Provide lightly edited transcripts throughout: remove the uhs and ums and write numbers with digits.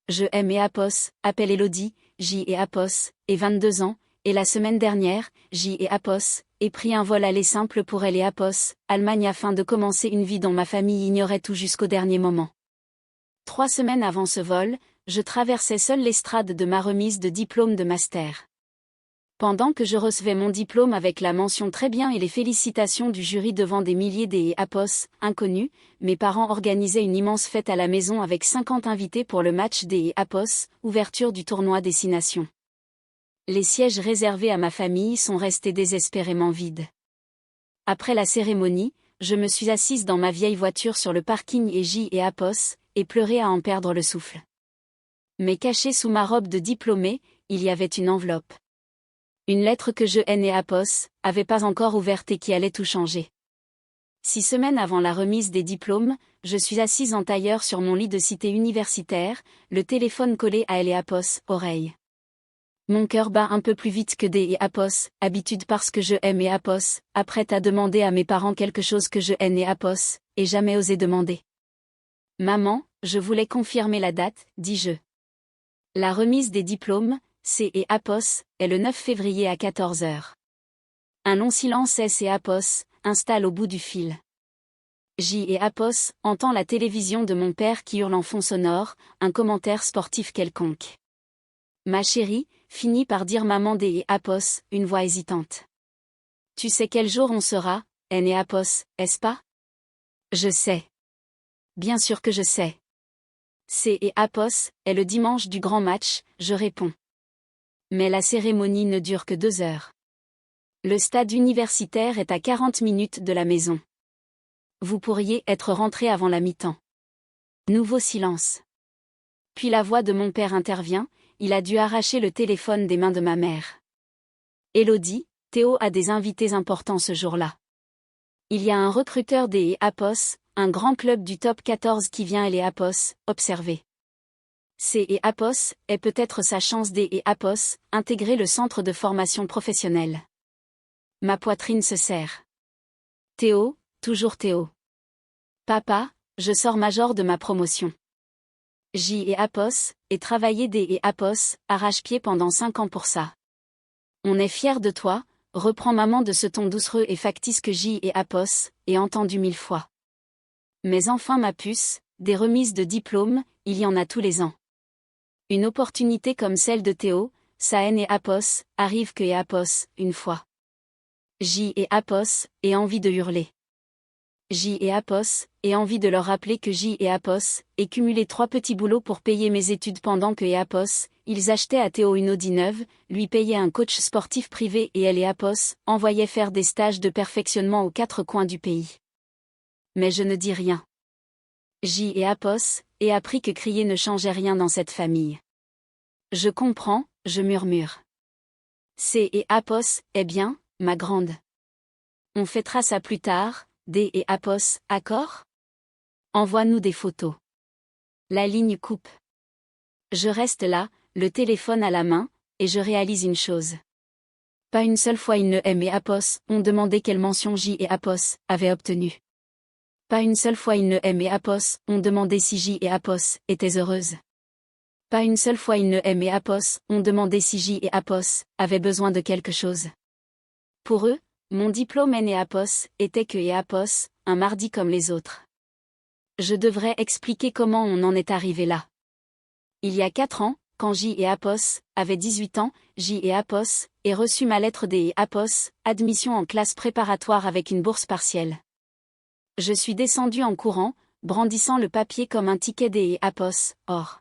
Je aime et Apos, appelle Elodie, J et Apos, et 22 ans, et la semaine dernière, J et Apos, et pris un vol aller simple pour elle et Apos, Allemagne afin de commencer une vie dont ma famille ignorait tout jusqu'au dernier moment. 3 semaines avant ce vol, je traversais seule l'estrade de ma remise de diplôme de master. Pendant que je recevais mon diplôme avec la mention très bien et les félicitations du jury devant des milliers des Apos, inconnus, mes parents organisaient une immense fête à la maison avec 50 invités pour le match des Apos, ouverture du tournoi Destination. Les sièges réservés à ma famille sont restés désespérément vides. Après la cérémonie, je me suis assise dans ma vieille voiture sur le parking et J et Apos, et pleurais à en perdre le souffle. Mais cachée sous ma robe de diplômée, il y avait une enveloppe. Une lettre que je et Apos avait pas encore ouverte et qui allait tout changer. 6 semaines avant la remise des diplômes, je suis assise en tailleur sur mon lit de cité universitaire, le téléphone collé à elle et Apos, oreille. Mon cœur bat un peu plus vite que des et Apos, habitude parce que je aime et Apos, apprête à demander à mes parents quelque chose que je aime et Apos, et jamais osé demander. Maman, je voulais confirmer la date, dis-je. La remise des diplômes, C et Apos, est le 9 février à 14 h. Un long silence S et Apos installe au bout du fil. J et Apos entend la télévision de mon père qui hurle en fond sonore, un commentaire sportif quelconque. Ma chérie, finit par dire maman des et Apos, une voix hésitante. Tu sais quel jour on sera, N et Apos, est-ce pas? Je sais. Bien sûr que je sais. C et Apos est le dimanche du grand match, je réponds. Mais la cérémonie ne dure que 2 heures. Le stade universitaire est à 40 minutes de la maison. Vous pourriez être rentré avant la mi-temps. Nouveau silence. Puis la voix de mon père intervient, il a dû arracher le téléphone des mains de ma mère. Elodie, Théo a des invités importants ce jour-là. Il y a un recruteur des Apos, un grand club du top 14 qui vient et les Apos, observer. C et Apos est peut-être sa chance des et Apos, intégrer le centre de formation professionnelle. Ma poitrine se serre. Théo, toujours Théo. Papa, je sors major de ma promotion. J et Apos, et travailler des et Apos, arrache-pied pendant 5 ans pour ça. On est fiers de toi, reprend maman de ce ton doucereux et factice que J et Apos, et entendu 1000 fois. Mais enfin ma puce, des remises de diplôme, il y en a tous les ans. Une opportunité comme celle de Théo, ça et Apos, arrive que et Apos, une fois. J et Apos, et envie de hurler. J et Apos, et envie de leur rappeler que J et Apos, et cumulé 3 petits boulots pour payer mes études pendant que et Apos, ils achetaient à Théo une Audi neuve, lui payaient un coach sportif privé et elle et Apos, envoyaient faire des stages de perfectionnement aux 4 coins du pays. Mais je ne dis rien. J et Apos, et appris que crier ne changeait rien dans cette famille. Je comprends, je murmure. C et Apos, eh bien, ma grande. On fêtera ça plus tard, D et Apos, accord? Envoie-nous des photos. La ligne coupe. Je reste là, le téléphone à la main, et je réalise une chose. Pas une seule fois il ne M et Apos ont demandé quelle mention J et Apos avaient obtenue. Pas une seule fois il ne M et Apos ont demandé si J et Apos étaient heureuses. Pas une seule fois il ne M et Apos ont demandé si J et Apos avaient besoin de quelque chose. Pour eux, mon diplôme N et Apos était que et Apos, un mardi comme les autres. Je devrais expliquer comment on en est arrivé là. Il y a 4 ans, quand J et Apos avaient 18 ans, J et Apos aient reçu ma lettre des Apos, admission en classe préparatoire avec une bourse partielle. Je suis descendue en courant, brandissant le papier comme un ticket des Apos, or.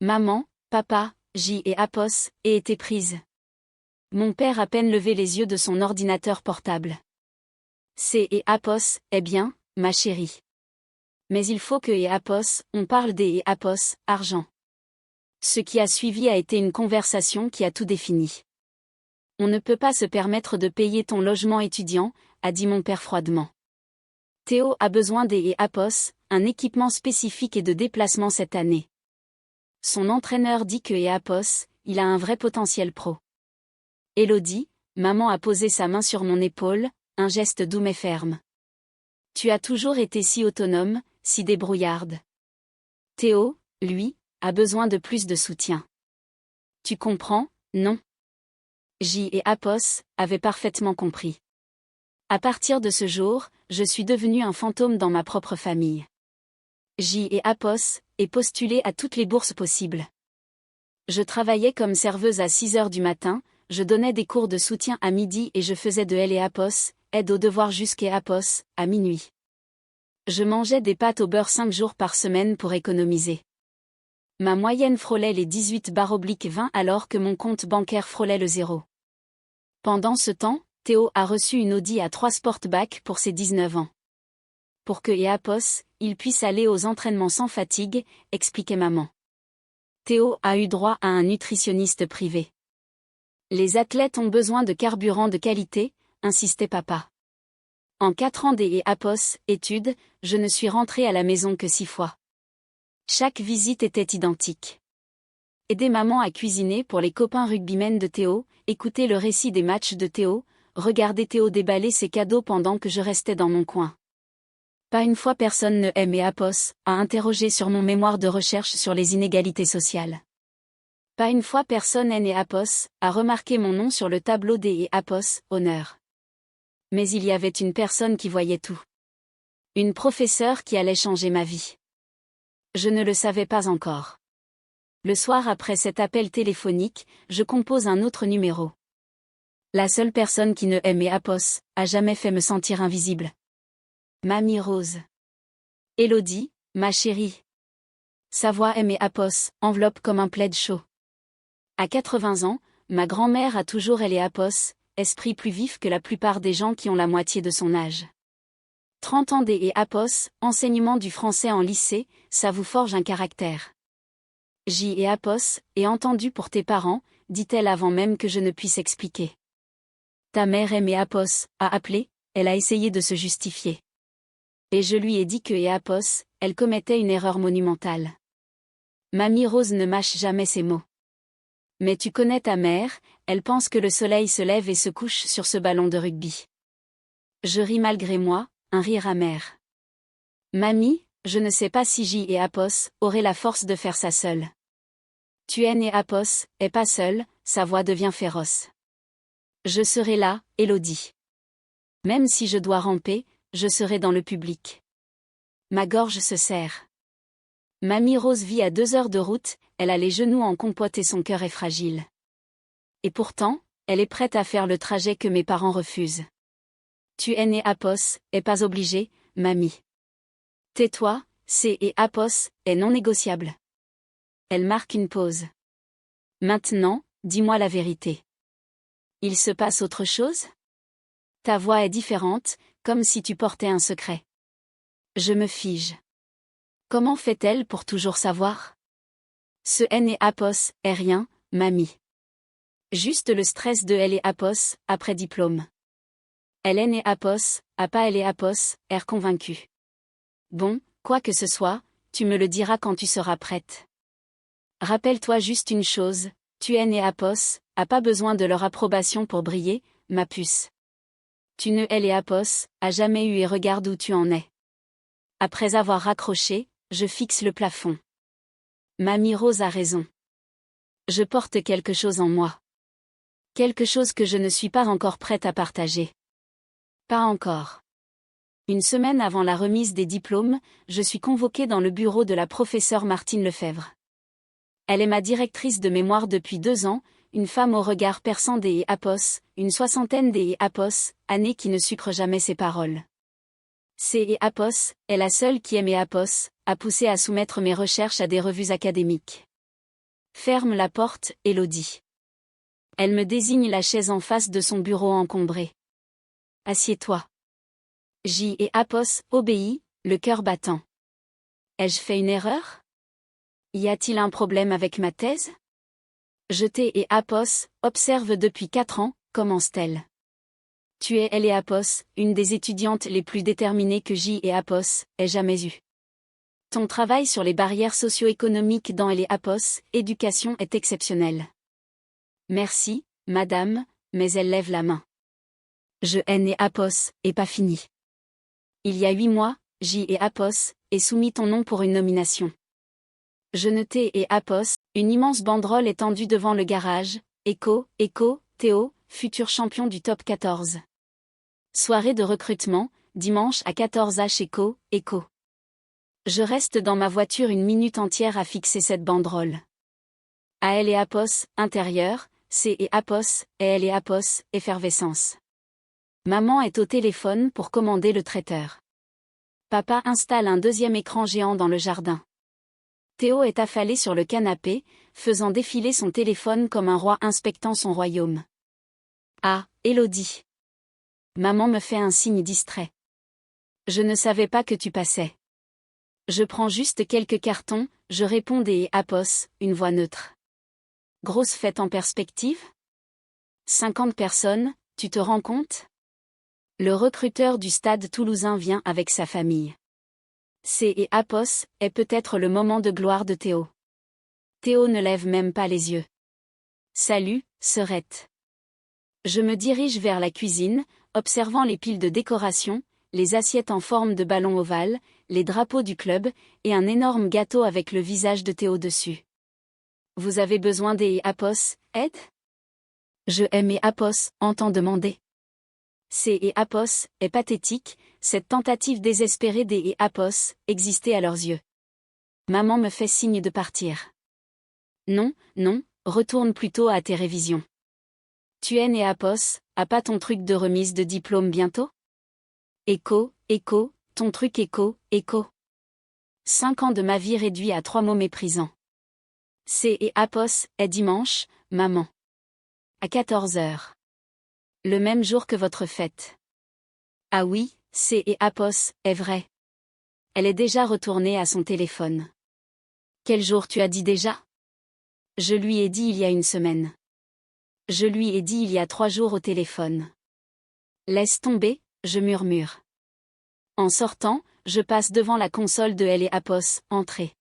Maman, papa, J et Apos, aient été prises. Mon père à peine levé les yeux de son ordinateur portable. C et Apos, eh bien, ma chérie. Mais il faut que et Apos, on parle des et Apos, argent. Ce qui a suivi a été une conversation qui a tout défini. On ne peut pas se permettre de payer ton logement étudiant, a dit mon père froidement. Théo a besoin des et Apos, un équipement spécifique et de déplacement cette année. Son entraîneur dit que et Apos, il a un vrai potentiel pro. Elodie, maman a posé sa main sur mon épaule, un geste doux mais ferme. Tu as toujours été si autonome, si débrouillarde. Théo, lui, a besoin de plus de soutien. Tu comprends, non? J et Apos avaient parfaitement compris. À partir de ce jour, je suis devenu un fantôme dans ma propre famille. J et Apos ai postulé à toutes les bourses possibles. Je travaillais comme serveuse à 6 heures du matin, je donnais des cours de soutien à midi et je faisais de L et Apos, aide aux devoirs jusqu'à Apos, à minuit. Je mangeais des pâtes au beurre 5 jours par semaine pour économiser. Ma moyenne frôlait les 18/20 alors que mon compte bancaire frôlait le zéro. Pendant ce temps, Théo a reçu une Audi A3 Sportback pour ses 19 ans. Pour que et Apos, il puisse aller aux entraînements sans fatigue, expliquait maman. Théo a eu droit à un nutritionniste privé. Les athlètes ont besoin de carburant de qualité, insistait papa. En 4 ans des et Apos études, je ne suis rentrée à la maison que 6 fois. Chaque visite était identique. Aider maman à cuisiner pour les copains rugbymen de Théo, écouter le récit des matchs de Théo, regarder Théo déballer ses cadeaux pendant que je restais dans mon coin. Pas une fois personne ne aimait Apos, a interrogé sur mon mémoire de recherche sur les inégalités sociales. Pas une fois personne et Apos, a remarqué mon nom sur le tableau des et Apos, honneur. Mais il y avait une personne qui voyait tout. Une professeure qui allait changer ma vie. Je ne le savais pas encore. Le soir après cet appel téléphonique, je compose un autre numéro. La seule personne qui ne aimait Apos, a jamais fait me sentir invisible. Mamie Rose. Élodie, ma chérie. Sa voix aimait Apos, enveloppe comme un plaid chaud. À 80 ans, ma grand-mère a toujours aimé Apos, esprit plus vif que la plupart des gens qui ont la moitié de son âge. 30 ans des et Apos, enseignement du français en lycée, ça vous forge un caractère. J et Apos, et entendu pour tes parents, dit-elle avant même que je ne puisse expliquer. Ta mère aimait Apos, a appelé, elle a essayé de se justifier. Et je lui ai dit que et Apos, elle commettait une erreur monumentale. Mamie Rose ne mâche jamais ses mots. Mais tu connais ta mère, elle pense que le soleil se lève et se couche sur ce ballon de rugby. Je ris malgré moi, un rire amer. Mamie, je ne sais pas si J et Apos auraient la force de faire ça seule. Tu es né Apos, est pas seul, sa voix devient féroce. Je serai là, Élodie. Même si je dois ramper, je serai dans le public. Ma gorge se serre. Mamie Rose vit à 2 heures de route, elle a les genoux en compote et son cœur est fragile. Et pourtant, elle est prête à faire le trajet que mes parents refusent. Tu es né Apos, est pas obligé, mamie. Tais-toi, c'est et Apos, est non négociable. Elle marque une pause. Maintenant, dis-moi la vérité. Il se passe autre chose? Ta voix est différente, comme si tu portais un secret. Je me fige. Comment fait-elle pour toujours savoir? Ce N et Apos est rien, mamie. Juste le stress de L et Apos, après diplôme. Hélène et Apos, a pas elle et Apos, air convaincu. Bon, quoi que ce soit, tu me le diras quand tu seras prête. Rappelle-toi juste une chose, tu es né Apos, a pas besoin de leur approbation pour briller, ma puce. Tu ne elle et Apos, a jamais eu et regarde où tu en es. Après avoir raccroché, je fixe le plafond. Mamie Rose a raison. Je porte quelque chose en moi. Quelque chose que je ne suis pas encore prête à partager. Pas encore. Une semaine avant la remise des diplômes, je suis convoquée dans le bureau de la professeure Martine Lefebvre. Elle est ma directrice de mémoire depuis 2 ans, une femme au regard perçant des Apos, une soixantaine des Apos, années qui ne sucre jamais ses paroles. C'est Apos, est la seule qui aime Apos, a poussé à soumettre mes recherches à des revues académiques. Ferme la porte, Élodie. Elle me désigne la chaise en face de son bureau encombré. Assieds-toi. J et Apos obéit, le cœur battant. Ai-je fait une erreur? Y a-t-il un problème avec ma thèse? Jeté et Apos observe depuis 4 ans, commence-t-elle. Tu es elle et Apos, une des étudiantes les plus déterminées que J et Apos ait jamais eues. Ton travail sur les barrières socio-économiques dans elle et Apos, éducation est exceptionnel. Merci, madame, mais elle lève la main. Je haine et Apos, et pas fini. Il y a 8 mois, J et Apos, ai soumis ton nom pour une nomination. Je ne t'ai et Apos, une immense banderole étendue devant le garage, Echo, Théo, futur champion du top 14. Soirée de recrutement, dimanche à 14h Echo. Je reste dans ma voiture une minute entière à fixer cette banderole. AL et Apos, intérieur, C et Apos, EL et Apos, effervescence. Maman est au téléphone pour commander le traiteur. Papa installe un deuxième écran géant dans le jardin. Théo est affalé sur le canapé, faisant défiler son téléphone comme un roi inspectant son royaume. Ah, Élodie. Maman me fait un signe distrait. Je ne savais pas que tu passais. Je prends juste quelques cartons, je réponds des Apos, une voix neutre. Grosse fête en perspective ? 50 personnes, tu te rends compte ? Le recruteur du stade toulousain vient avec sa famille. C et Apos est peut-être le moment de gloire de Théo. Théo ne lève même pas les yeux. Salut, sœurette. Je me dirige vers la cuisine, observant les piles de décoration, les assiettes en forme de ballon ovale, les drapeaux du club, et un énorme gâteau avec le visage de Théo dessus. Vous avez besoin des Apos, Ed ? Je aime et Apos, entend demander. C et Apos est pathétique, cette tentative désespérée des Apos existait à leurs yeux. Maman me fait signe de partir. Non, retourne plutôt à tes révisions. Tu es né Apos, a pas ton truc de remise de diplôme bientôt ? Echo, ton truc Echo. 5 ans de ma vie réduits à 3 mots méprisants. C et Apos est dimanche, maman. À 14h. Le même jour que votre fête. Ah oui, C et Apos est vrai. Elle est déjà retournée à son téléphone. Quel jour tu as dit déjà ? Je lui ai dit il y a une semaine. Je lui ai dit il y a 3 jours au téléphone. Laisse tomber, je murmure. En sortant, je passe devant la console de L et Apos, entrée.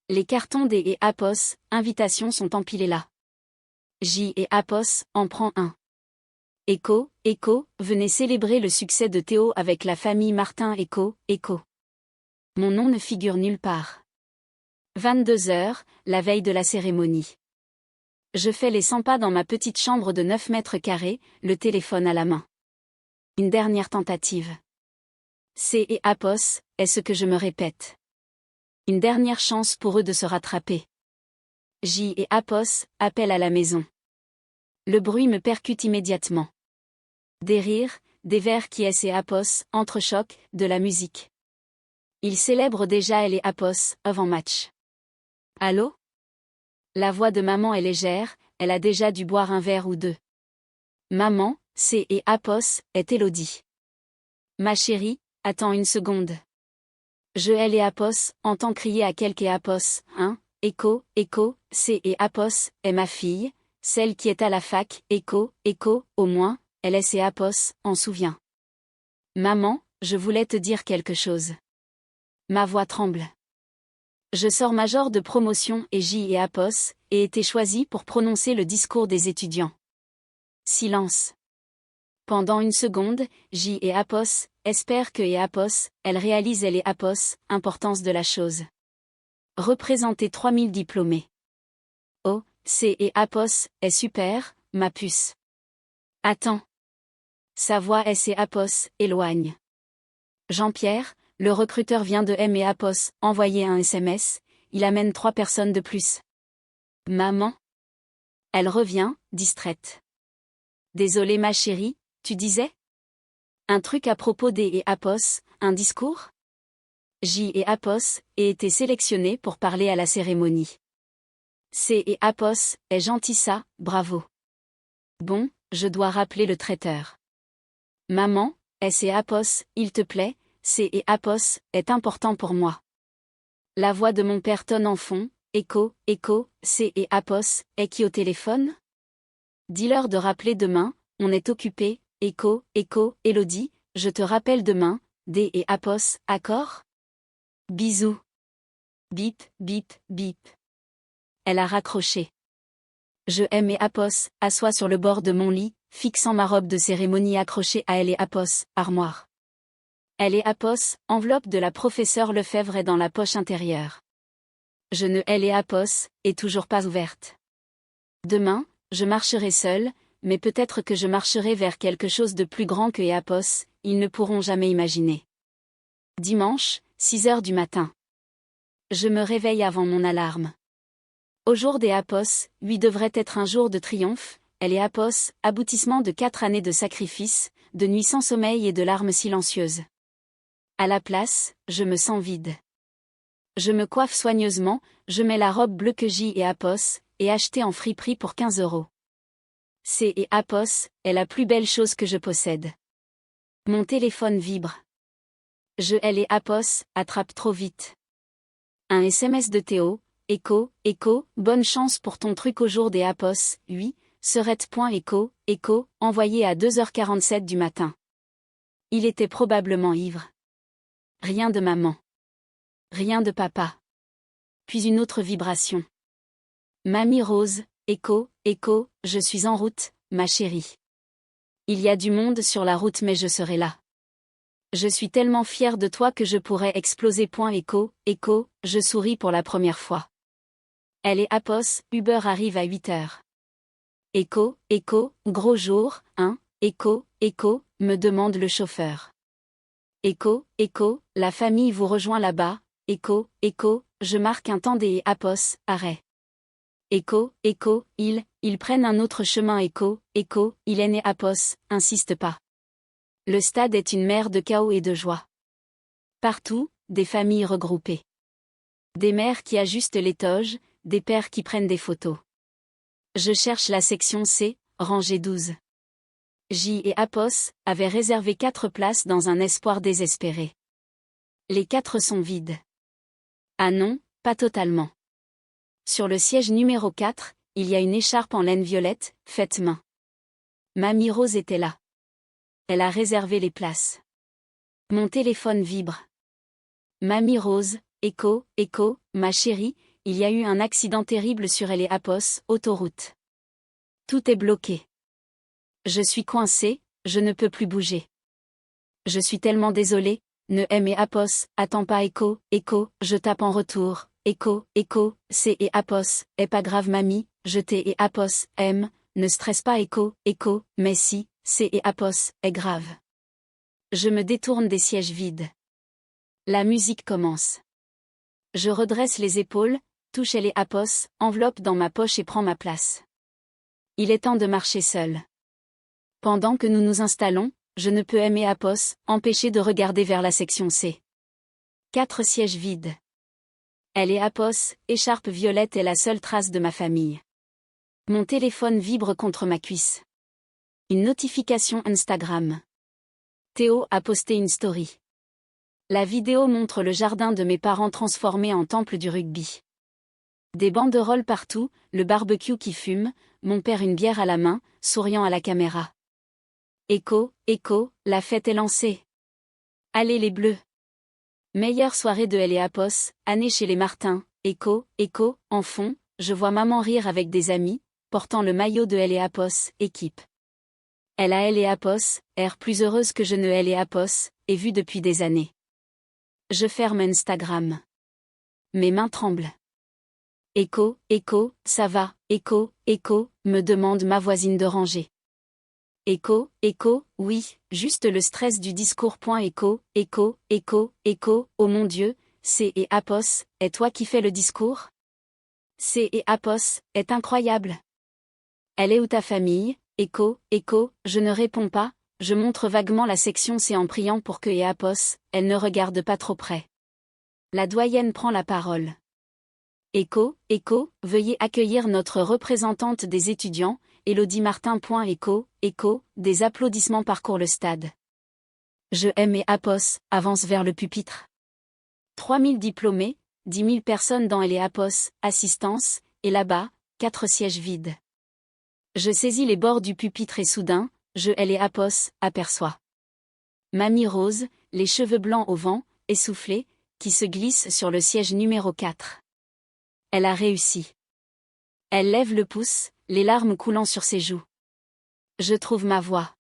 Les cartons des et Apos, invitations sont empilés là. J et Apos, en prend un. Echo, venez célébrer le succès de Théo avec la famille Martin Echo. Mon nom ne figure nulle part. 22h, la veille de la cérémonie. Je fais les 100 pas dans ma petite chambre de 9 mètres carrés, le téléphone à la main. Une dernière tentative. C et Apos, est ce que je me répète. Une dernière chance pour eux de se rattraper. J et Apos, appellent à la maison. Le bruit me percute immédiatement. Des rires, des vers qui et Apos, entrechoquent, de la musique. Ils célèbrent déjà elle et Apos, avant match. Allô ? La voix de maman est légère, elle a déjà dû boire un verre ou deux. Maman, C et Apos, est Élodie. Ma chérie, attends une seconde. Je elle et Apos, entends crier à quelques Apos, hein, Echo, C et Apos, est ma fille, celle qui est à la fac, Echo, au moins, elle est et Apos, en souvient. Maman, je voulais te dire quelque chose. Ma voix tremble. Je sors major de promotion et J et Apos, et été choisi pour prononcer le discours des étudiants. Silence. Pendant une seconde, J et Apos, espèrent que et Apos, elle réalise elle et Apos, importance de la chose. Représenter 3000 diplômés. Oh, C et Apos, est super, ma puce. Attends. Sa voix est et Apos, éloigne. Jean-Pierre, le recruteur vient de M et Apos, envoyer un SMS, il amène 3 personnes de plus. Maman. Elle revient, distraite. Désolée ma chérie, tu disais ? Un truc à propos des et Apos, un discours ? J et Apos, aient été sélectionnés pour parler à la cérémonie. C et Apos, est gentil ça, bravo. Bon, je dois rappeler le traiteur. Maman, S et Apos, il te plaît, C et Apos, est important pour moi. La voix de mon père tonne en fond, Echo, C et Apos, est qui au téléphone ? Dis-leur de rappeler demain, on est occupé, Echo, Élodie, je te rappelle demain, D et Apos, accord ? Bisous. Bip. Elle a raccroché. Je aime et Apos, assois sur le bord de mon lit, fixant ma robe de cérémonie accrochée à elle et Apos, armoire. Elle et Apos, enveloppe de la professeure Lefebvre est dans la poche intérieure. Je ne elle et Apos, est toujours pas ouverte. Demain, je marcherai seul, mais peut-être que je marcherai vers quelque chose de plus grand que Apos, ils ne pourront jamais imaginer. Dimanche, 6 heures du matin. Je me réveille avant mon alarme. Au jour des Apos, lui devrait être un jour de triomphe, elle et Apos, aboutissement de 4 années de sacrifice, de nuits sans sommeil et de larmes silencieuses. À la place, je me sens vide. Je me coiffe soigneusement, je mets la robe bleue que J et Apos, et achetée en friperie pour 15 €. C et Apos, est la plus belle chose que je possède. Mon téléphone vibre. Elle et Apos, attrape trop vite. Un SMS de Théo, Echo, bonne chance pour ton truc au jour des Apos, oui, serette.echo, envoyé à 2h47 du matin. Il était probablement ivre. Rien de maman. Rien de papa. Puis une autre vibration. Mamie Rose, Echo, je suis en route, ma chérie. Il y a du monde sur la route mais je serai là. Je suis tellement fière de toi que je pourrais exploser. Echo, je souris pour la première fois. Elle et Apos, Uber arrive à 8h. Echo, gros jour, hein, Echo, me demande le chauffeur. Echo, la famille vous rejoint là-bas, Echo, je marque un temps des Apos, arrêt. Echo, ils prennent un autre chemin. Echo, il est né Apos, insiste pas. Le stade est une mer de chaos et de joie. Partout, des familles regroupées. Des mères qui ajustent les toges, des pères qui prennent des photos. Je cherche la section C, rangée 12. J et Apos avaient réservé 4 places dans un espoir désespéré. Les 4 sont vides. Ah non, pas totalement. Sur le siège numéro 4, il y a une écharpe en laine violette, faite main. Mamie Rose était là. Elle a réservé les places. Mon téléphone vibre. Mamie Rose, Echo, ma chérie, il y a eu un accident terrible sur elle et Apos, autoroute. Tout est bloqué. Je suis coincée, je ne peux plus bouger. Je suis tellement désolée, ne aime et Apos, attends pas. Echo, je tape en retour. Echo, C et Apos, est pas grave mamie, je t'ai et Apos, aime, ne stresse pas. Echo, mais si, C et Apos, est grave. Je me détourne des sièges vides. La musique commence. Je redresse les épaules, touche les Apos, enveloppe dans ma poche et prends ma place. Il est temps de marcher seul. Pendant que nous nous installons, je ne peux aimer Apos, empêcher de regarder vers la section C. 4 sièges vides. Elle et Apos, écharpe violette est la seule trace de ma famille. Mon téléphone vibre contre ma cuisse. Une notification Instagram. Théo a posté une story. La vidéo montre le jardin de mes parents transformé en temple du rugby. Des banderoles partout, le barbecue qui fume, mon père une bière à la main, souriant à la caméra. Echo, la fête est lancée. Allez les bleus. Meilleure soirée de elle et Apos, année chez les Martins. Echo, en fond, je vois maman rire avec des amis, portant le maillot de elle et Apos, équipe. Elle et Apos, air plus heureuse que je ne elle et Apos, et vue depuis des années. Je ferme Instagram. Mes mains tremblent. Echo, ça va, Echo, me demande ma voisine de rangée. Echo, oui, juste le stress du discours. Echo, oh mon Dieu, C et Apos, est toi qui fais le discours? C et Apos, est incroyable. Elle est où ta famille? Echo, je ne réponds pas, je montre vaguement la section C en priant pour que et Apos, elle ne regarde pas trop près. La doyenne prend la parole. Echo, veuillez accueillir notre représentante des étudiants, Élodie Martin. Echo, des applaudissements parcourent le stade. Je aime et Apos, avance vers le pupitre. 3000 diplômés, 10 000 personnes dans elle et Apos, assistance, et là-bas, 4 sièges vides. Je saisis les bords du pupitre et soudain, elle et Apos, aperçois Mamie Rose, les cheveux blancs au vent, essoufflée, qui se glisse sur le siège numéro 4. Elle a réussi. Elle lève le pouce, les larmes coulant sur ses joues. Je trouve ma voix.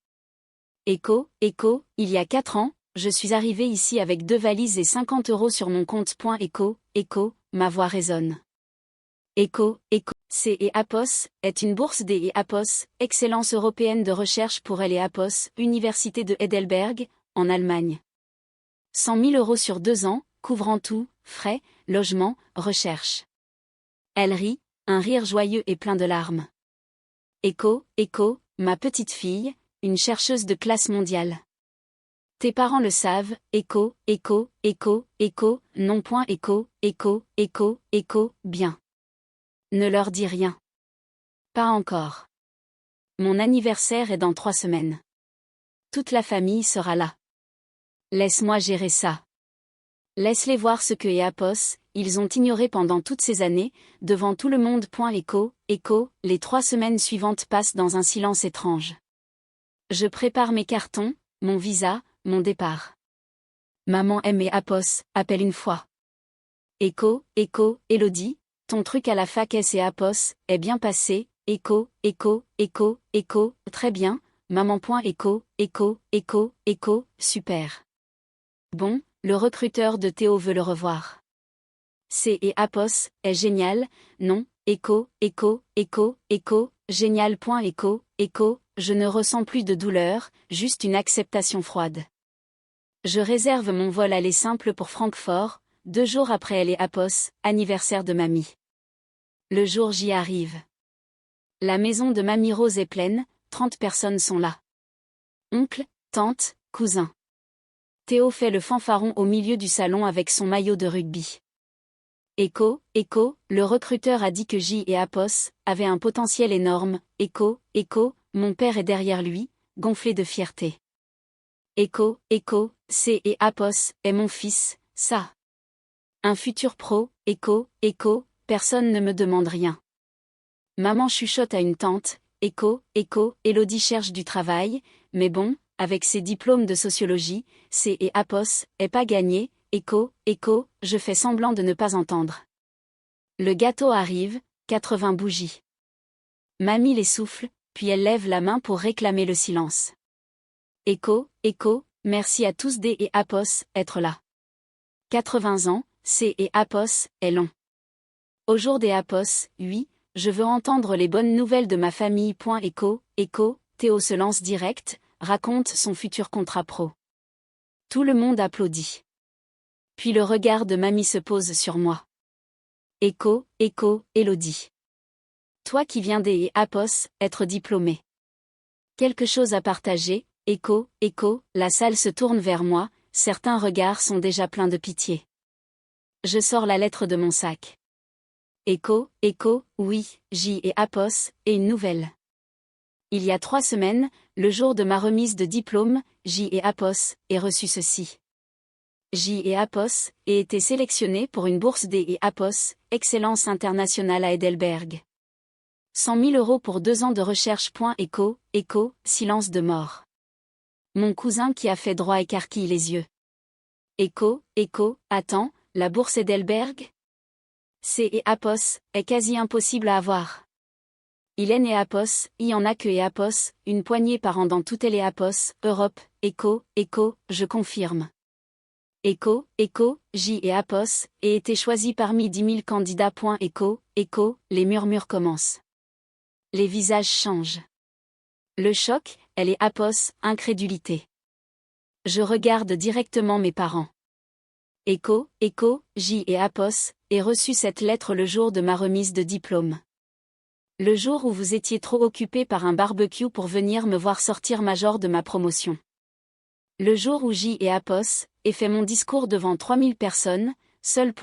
Echo, il y a 4 ans, je suis arrivée ici avec 2 valises et 50 € sur mon compte. Echo, ma voix résonne. ECHO, C et APOS, est une bourse des et APOS, Excellence européenne de recherche pour elle et APOS, Université de Heidelberg, en Allemagne. 100 000 € sur 2 ans, couvrant tout, frais, logement, recherche. Elle rit, un rire joyeux et plein de larmes. ECHO, ma petite fille, une chercheuse de classe mondiale. Tes parents le savent, ECHO, non point ECHO, bien. Ne leur dis rien. Pas encore. Mon anniversaire est dans 3 semaines. Toute la famille sera là. Laisse-moi gérer ça. Laisse-les voir ce que est APOS, ils ont ignoré pendant toutes ces années, devant tout le monde. ECHO, les 3 semaines suivantes passent dans un silence étrange. Je prépare mes cartons, mon visa, mon départ. Maman aime et APOS, appelle une fois. ECHO, Elodie, ton truc à la fac S et APOS, est bien passé, ECHO, très bien, maman. ECHO, super. Bon, le recruteur de Théo veut le revoir. C et APOS, est génial, non, ECHO, génial. ECHO, je ne ressens plus de douleur, juste une acceptation froide. Je réserve mon vol aller simple pour Francfort, 2 jours après elle et APOS, anniversaire de mamie. Le jour J arrive. La maison de mamie Rose est pleine, 30 personnes sont là. Oncle, tante, cousin. Théo fait le fanfaron au milieu du salon avec son maillot de rugby. ECHO, le recruteur a dit que J et APOS avaient un potentiel énorme. ECHO, mon père est derrière lui, gonflé de fierté. ECHO, C et APOS est mon fils, ça. Un futur pro, ECHO, personne ne me demande rien. Maman chuchote à une tante, ECHO, Elodie cherche du travail, mais bon, avec ses diplômes de sociologie, C et APOS, est pas gagné. ECHO, je fais semblant de ne pas entendre. Le gâteau arrive, 80 bougies. Mamie les souffle, puis elle lève la main pour réclamer le silence. ECHO, merci à tous D et APOS, être là. 80 ans, C et APOS, est long. Au jour des APOS, oui, je veux entendre les bonnes nouvelles de ma famille. ECHO, Théo se lance direct, raconte son futur contrat pro. Tout le monde applaudit. Puis le regard de mamie se pose sur moi. ECHO, Elodie. Toi qui viens des et APOS, être diplômé. Quelque chose à partager, ECHO, la salle se tourne vers moi, certains regards sont déjà pleins de pitié. Je sors la lettre de mon sac. ECHO, oui, J et APOS, et une nouvelle. Il y a 3 semaines, le jour de ma remise de diplôme, J et APOS, ai reçu ceci. J et APOS, ai été sélectionné pour une bourse D et APOS, Excellence internationale à Heidelberg. 100 000 € pour 2 ans de recherche. ECHO, silence de mort. Mon cousin qui a fait droit écarquille les yeux. ECHO, attends, la bourse Heidelberg? C et APOS, est quasi impossible à avoir. Il est né APOS, il y en a que et APOS, une poignée par an dans toutes les APOS, Europe, ECHO, je confirme. ECHO, J et APOS, et été choisi parmi 10 000 candidats. ECHO, les murmures commencent. Les visages changent. Le choc, elle est APOS, incrédulité. Je regarde directement mes parents. ECHO, J et APOS, ai reçu cette lettre le jour de ma remise de diplôme. Le jour où vous étiez trop occupé par un barbecue pour venir me voir sortir major de ma promotion. Le jour où J et APOS, ai fait mon discours devant 3000 personnes, seul.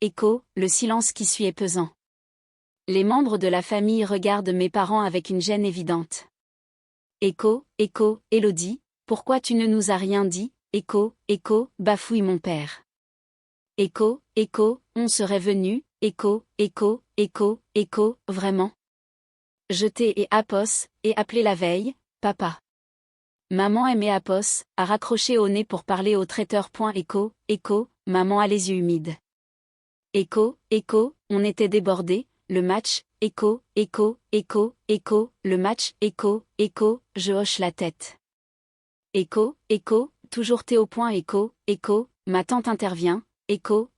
ECHO, le silence qui suit est pesant. Les membres de la famille regardent mes parents avec une gêne évidente. ECHO, Elodie, pourquoi tu ne nous as rien dit? ECHO, bafouille mon père. ECHO, on serait venu, ECHO, vraiment? Je t'ai et APOS, et appelé la veille, papa. Maman aimait APOS, a raccroché au nez pour parler au traiteur. ECHO, maman a les yeux humides. ECHO, on était débordés, le match, ECHO, le match, ECHO, je hoche la tête. ECHO, toujours Théo. ECHO, ma tante intervient, ECHO,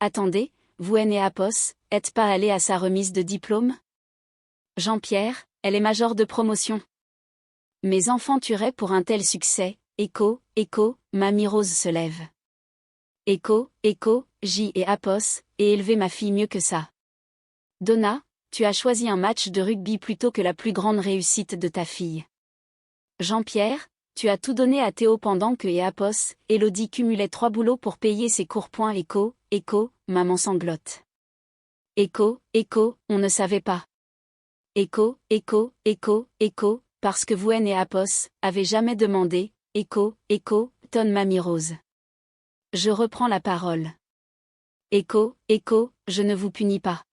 attendez, vous et Apos, êtes pas allé à sa remise de diplôme? Jean-Pierre, elle est major de promotion. Mes enfants tueraient pour un tel succès. Écho, Mamie Rose se lève. Écho, J et Apos, et élever ma fille mieux que ça. Donna, tu as choisi un match de rugby plutôt que la plus grande réussite de ta fille. Jean-Pierre, tu as tout donné à Théo pendant que et Apos, Élodie cumulait 3 boulots pour payer ses cours. Écho, maman sanglote. Écho, on ne savait pas. Écho, parce que vous et Apos, avez jamais demandé. Écho, tonne Mamie Rose. Je reprends la parole. Écho, je ne vous punis pas.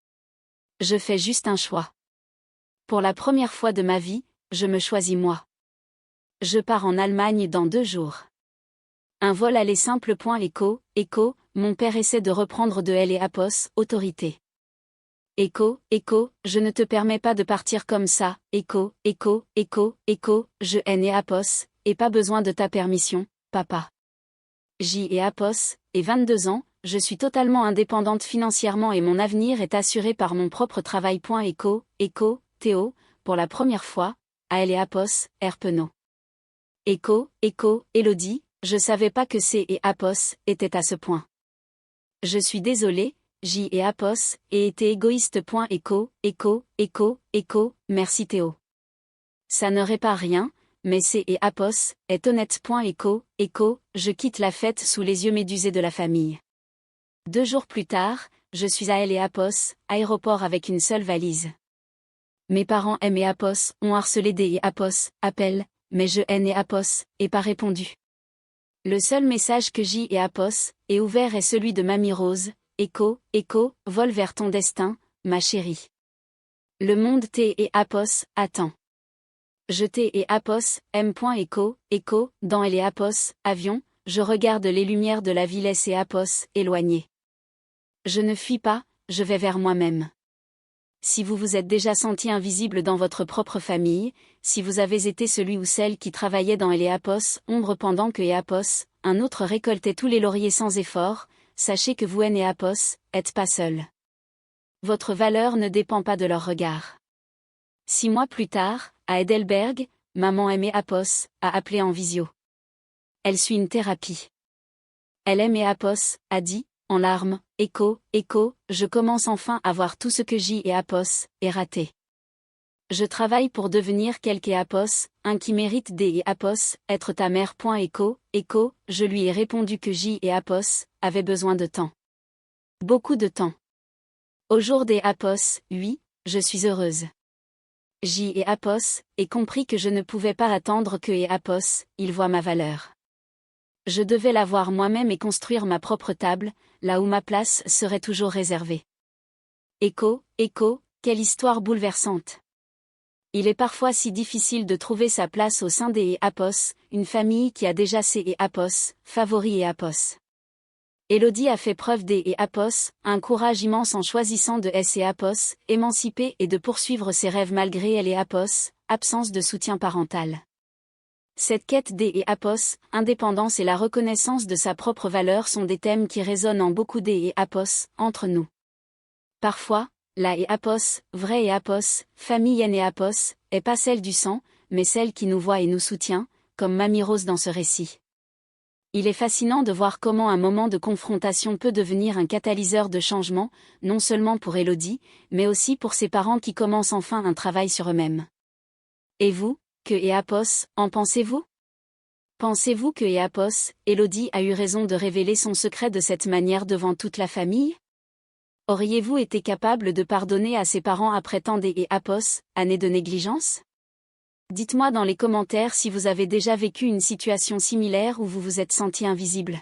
Je fais juste un choix. Pour la première fois de ma vie, je me choisis moi. Je pars en Allemagne dans 2 jours. Un vol aller simple. Écho, mon père essaie de reprendre de elle et Apos, autorité. Écho, je ne te permets pas de partir comme ça. Écho, je et Apos, et pas besoin de ta permission, papa. J et Apos, et 22 ans, je suis totalement indépendante financièrement et mon avenir est assuré par mon propre travail. Écho, Théo, pour la première fois, à elle et Apos, Penaud. Écho, Élodie, je savais pas que C et Apos étaient à ce point. Je suis désolée, J et Apos, et été égoïste. Écho, merci Théo. Ça ne répare rien, mais C et Apos est honnête. Écho, je quitte la fête sous les yeux médusés de la famille. 2 jours plus tard, je suis à elle et Apos, aéroport avec une seule valise. Mes parents M et Apos ont harcelé D et Apos, appel, mais je N et Apos, et pas répondu. Le seul message que J et Apos est ouvert est celui de Mamie Rose. Écho, vole vers ton destin, ma chérie. Le monde T et Apos attend. Je T et Apos, M. Écho, dans elle et Apos, avion, je regarde les lumières de la ville S et Apos, éloignées. Je ne fuis pas, je vais vers moi-même. Si vous vous êtes déjà senti invisible dans votre propre famille, si vous avez été celui ou celle qui travaillait dans elle et Apos, ombre pendant que et Apos, un autre récoltait tous les lauriers sans effort, sachez que vous et Apos, êtes pas seuls. Votre valeur ne dépend pas de leur regard. 6 mois plus tard, à Heidelberg, maman aimée Apos, a appelé en visio. Elle suit une thérapie. Elle aime et Apos, a dit, en larmes, Écho, je commence enfin à voir tout ce que J et Apos est raté. Je travaille pour devenir quelque Apos, un qui mérite D et Apos, être ta mère. Écho, je lui ai répondu que J et Apos avaient besoin de temps. Beaucoup de temps. Au jour des Apos, oui, je suis heureuse. J et Apos ai compris que je ne pouvais pas attendre que et Apos, ils voient ma valeur. Je devais la voir moi-même et construire ma propre table, là où ma place serait toujours réservée. Écho, quelle histoire bouleversante. Il est parfois si difficile de trouver sa place au sein des Apos, une famille qui a déjà ses et Apos, favoris et Apos. Élodie a fait preuve des et Apos, un courage immense en choisissant de S et Apos, émanciper et de poursuivre ses rêves malgré elle et Apos, absence de soutien parental. Cette quête des et Apos, indépendance et la reconnaissance de sa propre valeur sont des thèmes qui résonnent en beaucoup des et Apos, entre nous. Parfois, la et Apos, vraie et Apos, famille N et Apos, est pas celle du sang, mais celle qui nous voit et nous soutient, comme Mamie Rose dans ce récit. Il est fascinant de voir comment un moment de confrontation peut devenir un catalyseur de changement, non seulement pour Élodie, mais aussi pour ses parents qui commencent enfin un travail sur eux-mêmes. Et vous, que et Apos, en pensez-vous? Pensez-vous que et Apos, Élodie a eu raison de révéler son secret de cette manière devant toute la famille? Auriez-vous été capable de pardonner à ses parents après tant des et Apos, années de négligence? Dites-moi dans les commentaires si vous avez déjà vécu une situation similaire où vous vous êtes senti invisible.